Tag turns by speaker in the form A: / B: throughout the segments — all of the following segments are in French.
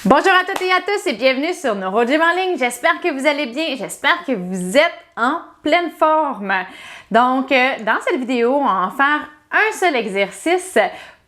A: Bonjour à toutes et à tous et bienvenue sur NeuroGym en ligne. J'espère que vous allez bien, j'espère que vous êtes en pleine forme. Donc, dans cette vidéo, on va faire un seul exercice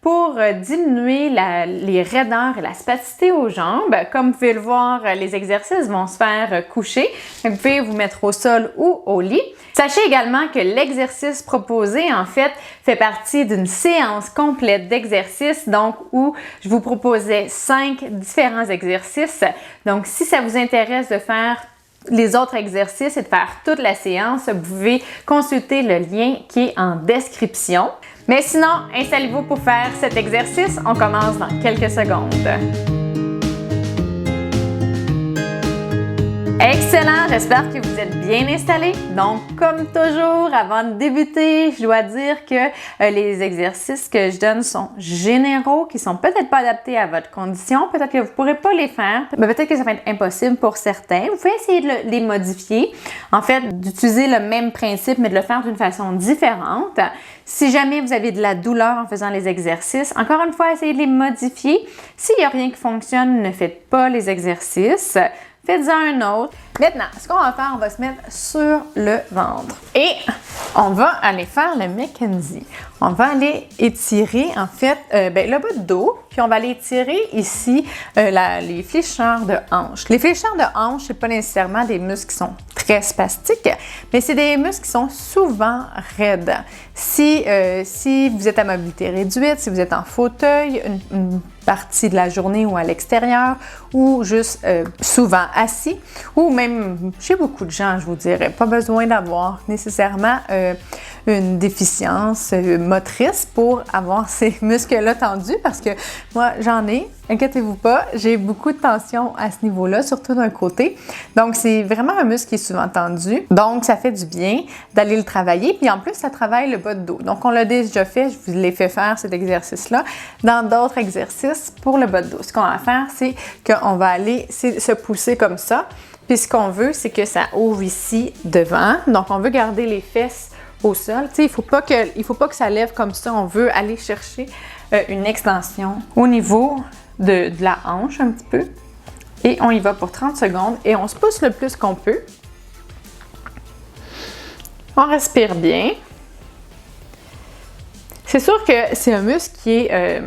A: pour diminuer les raideurs et la spasticité aux jambes. Comme vous pouvez le voir, les exercices vont se faire coucher. Donc, vous pouvez vous mettre au sol ou au lit. Sachez également que l'exercice proposé, en fait partie d'une séance complète d'exercices, donc où je vous proposais 5 différents exercices. Donc, si ça vous intéresse de faire les autres exercices et de faire toute la séance, vous pouvez consulter le lien qui est en description. Mais sinon, installez-vous pour faire cet exercice. On commence dans quelques secondes. Excellent! J'espère que vous êtes bien installés. Donc, comme toujours, avant de débuter, je dois dire que les exercices que je donne sont généraux, qui sont peut-être pas adaptés à votre condition. Peut-être que vous ne pourrez pas les faire. Mais peut-être que ça va être impossible pour certains. Vous pouvez essayer de les modifier. En fait, d'utiliser le même principe, mais de le faire d'une façon différente. Si jamais vous avez de la douleur en faisant les exercices, encore une fois, essayez de les modifier. S'il n'y a rien qui fonctionne, ne faites pas les exercices. Faites-en un autre. Maintenant, ce qu'on va faire, on va se mettre sur le ventre. Et on va aller faire le McKenzie. On va aller étirer, en fait, le bas de dos. Puis on va aller étirer ici les fléchisseurs de hanche. Les fléchisseurs de hanche, ce n'est pas nécessairement des muscles qui sont très spastiques, mais c'est des muscles qui sont souvent raides. Si vous êtes à mobilité réduite, si vous êtes en fauteuil, une partie de la journée ou à l'extérieur, ou juste souvent assis, ou même chez beaucoup de gens, je vous dirais, pas besoin d'avoir nécessairement une déficience motrice pour avoir ces muscles-là tendus, parce que moi, j'en ai, inquiétez-vous pas, j'ai beaucoup de tension à ce niveau-là, surtout d'un côté. Donc, c'est vraiment un muscle qui est souvent tendu. Donc, ça fait du bien d'aller le travailler. Puis en plus, ça travaille le bas de dos. Donc, on l'a déjà fait, je vous l'ai fait faire cet exercice-là dans d'autres exercices pour le bas de dos. Ce qu'on va faire, c'est qu'on va aller se pousser comme ça. Puis ce qu'on veut, c'est que ça ouvre ici devant. Donc, on veut garder les fesses au sol. Tu sais, il faut pas que ça lève comme ça. On veut aller chercher une extension au niveau de la hanche un petit peu. Et on y va pour 30 secondes et on se pousse le plus qu'on peut. On respire bien. C'est sûr que c'est un muscle qui est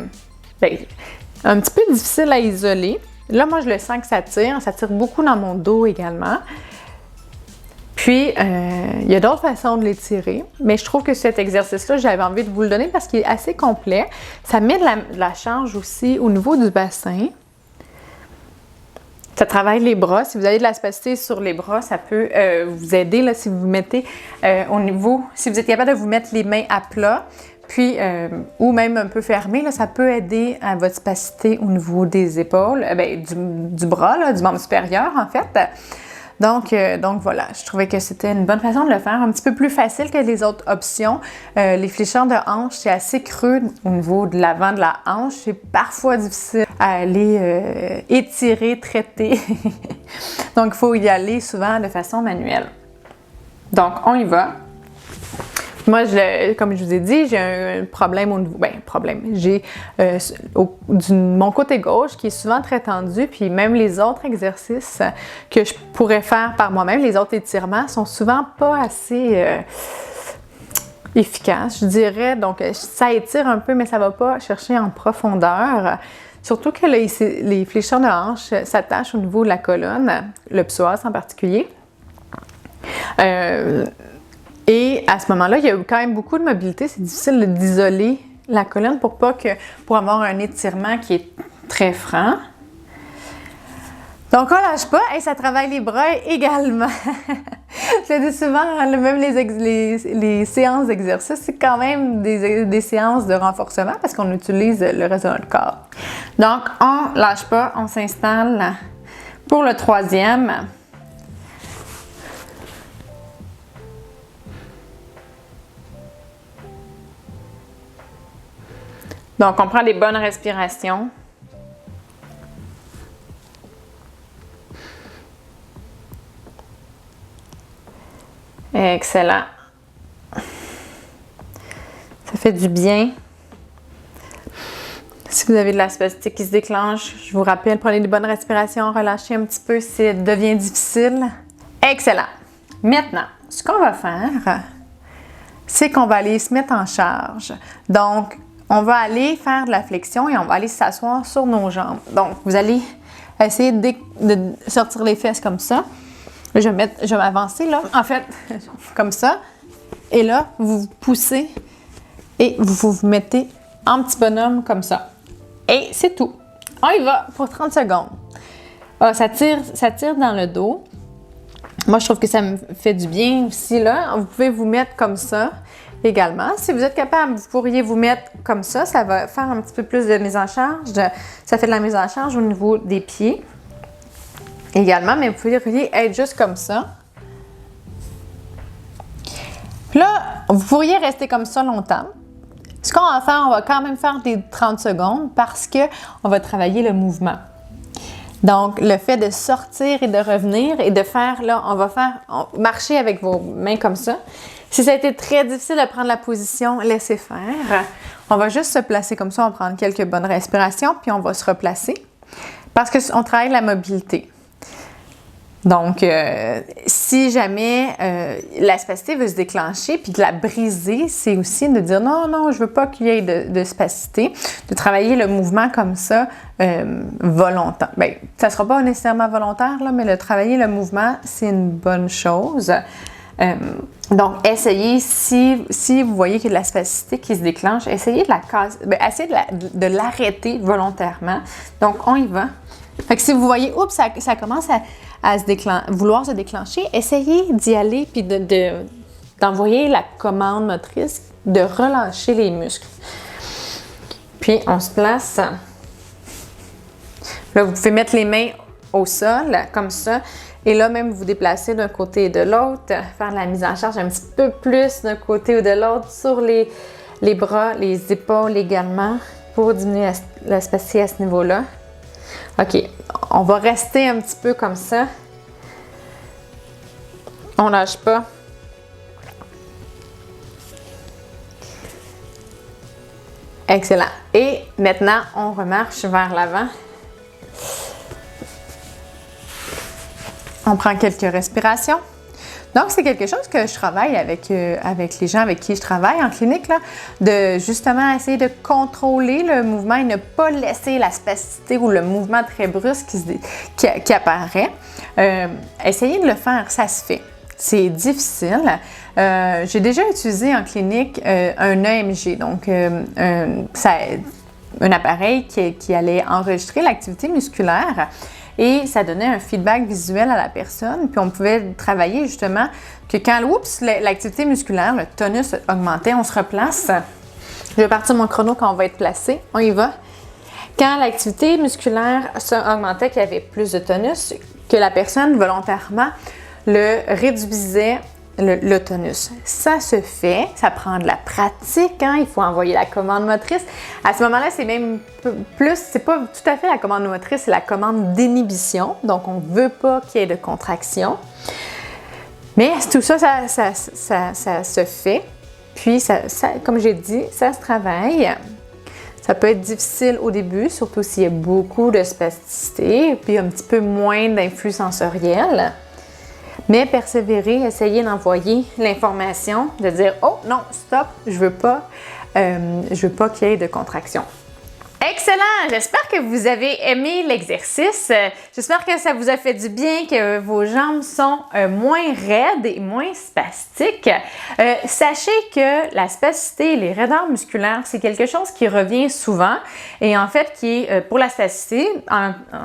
A: un petit peu difficile à isoler. Là, moi, je le sens que ça tire beaucoup dans mon dos également. Puis, il y a d'autres façons de l'étirer, mais je trouve que cet exercice-là, j'avais envie de vous le donner parce qu'il est assez complet. Ça met de la charge aussi au niveau du bassin. Ça travaille les bras. Si vous avez de la spasticité sur les bras, ça peut vous aider là, si vous mettez si vous êtes capable de vous mettre les mains à plat, puis ou même un peu fermé, là, ça peut aider à votre spasticité au niveau des épaules, du bras, là, du membre supérieur en fait. Donc voilà, je trouvais que c'était une bonne façon de le faire, un petit peu plus facile que les autres options. Les fléchisseurs de hanche, c'est assez creux au niveau de l'avant de la hanche. C'est parfois difficile à aller étirer, traiter. Donc, il faut y aller souvent de façon manuelle. Donc, on y va. Moi, comme je vous ai dit, j'ai un problème au niveau... J'ai mon côté gauche qui est souvent très tendu, puis même les autres exercices que je pourrais faire par moi-même, les autres étirements, sont souvent pas assez efficaces, je dirais. Donc, ça étire un peu, mais ça va pas chercher en profondeur. Surtout que les fléchisseurs de hanche s'attachent au niveau de la colonne, le psoas en particulier. Et à ce moment-là, il y a quand même beaucoup de mobilité. C'est difficile d'isoler la colonne pour avoir un étirement qui est très franc. Donc, on lâche pas et ça travaille les bras également. Je le dis souvent, même les séances d'exercice, c'est quand même des séances de renforcement parce qu'on utilise le reste de notre corps. Donc, on lâche pas, on s'installe pour le troisième. Donc, on prend des bonnes respirations. Excellent. Ça fait du bien. Si Si vous avez de la spasticité qui se déclenche, je vous rappelle, prenez des bonnes respirations, relâchez un petit peu si ça devient difficile. Excellent! Maintenant, ce qu'on va faire, c'est qu'on va aller se mettre en charge. Donc, on va aller faire de la flexion et on va aller s'asseoir sur nos jambes. Donc, vous allez essayer de sortir les fesses comme ça. Je vais m'avancer là, en fait, comme ça. Et là, vous vous poussez et vous mettez en petit bonhomme comme ça. Et c'est tout. On y va pour 30 secondes. Ah, ça tire dans le dos. Moi, je trouve que ça me fait du bien aussi, là. Vous pouvez vous mettre comme ça également. Si vous êtes capable, vous pourriez vous mettre comme ça. Ça va faire un petit peu plus de mise en charge. Ça fait de la mise en charge au niveau des pieds également, mais vous pourriez être juste comme ça. Là, vous pourriez rester comme ça longtemps. Ce qu'on va faire, on va quand même faire des 30 secondes parce qu'on va travailler le mouvement. Donc, le fait de sortir et de revenir et de faire, là, on va marcher avec vos mains comme ça. Si ça a été très difficile de prendre la position, laissez faire. On va juste se placer comme ça, on va prendre quelques bonnes respirations, puis on va se replacer parce qu'on travaille la mobilité. Donc, si jamais la spasticité veut se déclencher puis de la briser, c'est aussi de dire non, je veux pas qu'il y ait de spasticité, de travailler le mouvement comme ça volontaire. Bien, ça sera pas nécessairement volontaire, là, mais de travailler le mouvement, c'est une bonne chose. Donc, essayez, si vous voyez qu'il y a de la spasticité qui se déclenche, essayez de la casser, essayez de l'arrêter volontairement. Donc, on y va. Fait que si vous voyez, oups, ça commence à vouloir se déclencher, essayez d'y aller puis d'envoyer la commande motrice de relâcher les muscles. Puis on se place. Là, vous pouvez mettre les mains au sol, comme ça. Et là, même vous déplacer d'un côté et de l'autre, faire la mise en charge un petit peu plus d'un côté ou de l'autre sur les bras, les épaules également, pour diminuer la spasticité à ce niveau-là. OK, on va rester un petit peu comme ça. On lâche pas. Excellent. Et maintenant, on remarche vers l'avant. On prend quelques respirations. Donc, c'est quelque chose que je travaille avec les gens avec qui je travaille en clinique, là, de justement essayer de contrôler le mouvement et ne pas laisser la spasticité ou le mouvement très brusque qui apparaît. Essayez de le faire, ça se fait. C'est difficile. J'ai déjà utilisé en clinique un EMG, donc un appareil qui allait enregistrer l'activité musculaire. Et ça donnait un feedback visuel à la personne. Puis on pouvait travailler justement que quand, l'activité musculaire, le tonus augmentait, on se replace. Je vais partir mon chrono quand on va être placé. On y va. Quand l'activité musculaire augmentait, qu'il y avait plus de tonus, que la personne volontairement le réduisait le tonus. Ça se fait, ça prend de la pratique, hein? Il faut envoyer la commande motrice. À ce moment-là, c'est même plus, c'est pas tout à fait la commande motrice, c'est la commande d'inhibition. Donc, on veut pas qu'il y ait de contraction. Mais tout ça, ça se fait. Puis, comme j'ai dit, ça se travaille. Ça peut être difficile au début, surtout s'il y a beaucoup de spasticité, puis un petit peu moins d'influx sensoriel. Mais persévérer, essayer d'envoyer l'information, de dire « Oh non, stop, je veux pas qu'il y ait de contraction. » Excellent! J'espère que vous avez aimé l'exercice. J'espère que ça vous a fait du bien, que vos jambes sont moins raides et moins spastiques. Sachez que la spasticité et les raideurs musculaires, c'est quelque chose qui revient souvent et en fait qui est, pour la spasticité,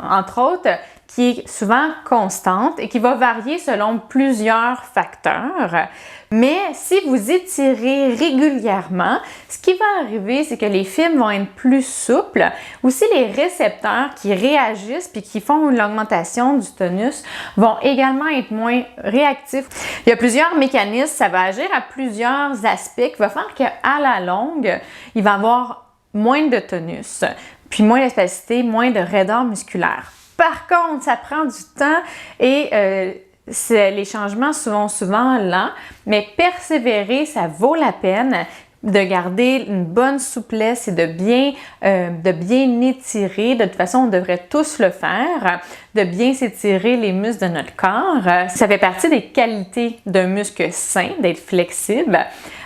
A: entre autres, qui est souvent constante et qui va varier selon plusieurs facteurs. Mais si vous étirez régulièrement, ce qui va arriver, c'est que les fibres vont être plus souples. Aussi, les récepteurs qui réagissent puis qui font l'augmentation du tonus vont également être moins réactifs. Il y a plusieurs mécanismes, ça va agir à plusieurs aspects qui va faire qu'à la longue, il va y avoir moins de tonus, puis moins de spasticité, moins de raideur musculaire. Par contre, ça prend du temps et les changements sont souvent lents, mais persévérer, ça vaut la peine. de garder une bonne souplesse et de bien étirer. De toute façon, on devrait tous le faire, de bien s'étirer les muscles de notre corps. Ça fait partie des qualités d'un muscle sain, d'être flexible.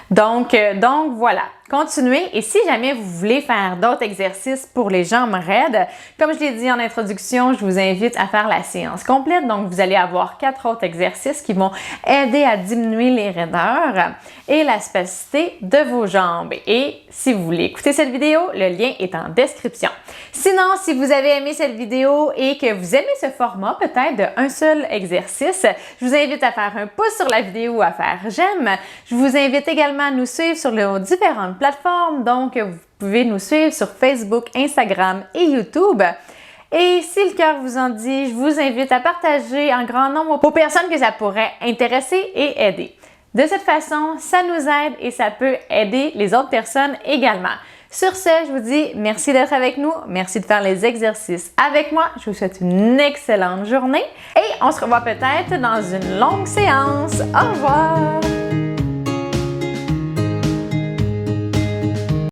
A: Donc voilà, continuez. Et si jamais vous voulez faire d'autres exercices pour les jambes raides, comme je l'ai dit en introduction, je vous invite à faire la séance complète. Donc, vous allez avoir 4 autres exercices qui vont aider à diminuer les raideurs et la spasticité de vos jambes. Et si vous voulez écouter cette vidéo, le lien est en description. Sinon, si vous avez aimé cette vidéo et que vous aimez ce format, peut-être d'un seul exercice, je vous invite à faire un pouce sur la vidéo ou à faire j'aime. Je vous invite également à nous suivre sur nos différentes plateformes. Donc, vous pouvez nous suivre sur Facebook, Instagram et YouTube. Et si le cœur vous en dit, je vous invite à partager en grand nombre aux personnes que ça pourrait intéresser et aider. De cette façon, ça nous aide et ça peut aider les autres personnes également. Sur ce, je vous dis merci d'être avec nous, merci de faire les exercices avec moi. Je vous souhaite une excellente journée et on se revoit peut-être dans une longue séance. Au revoir!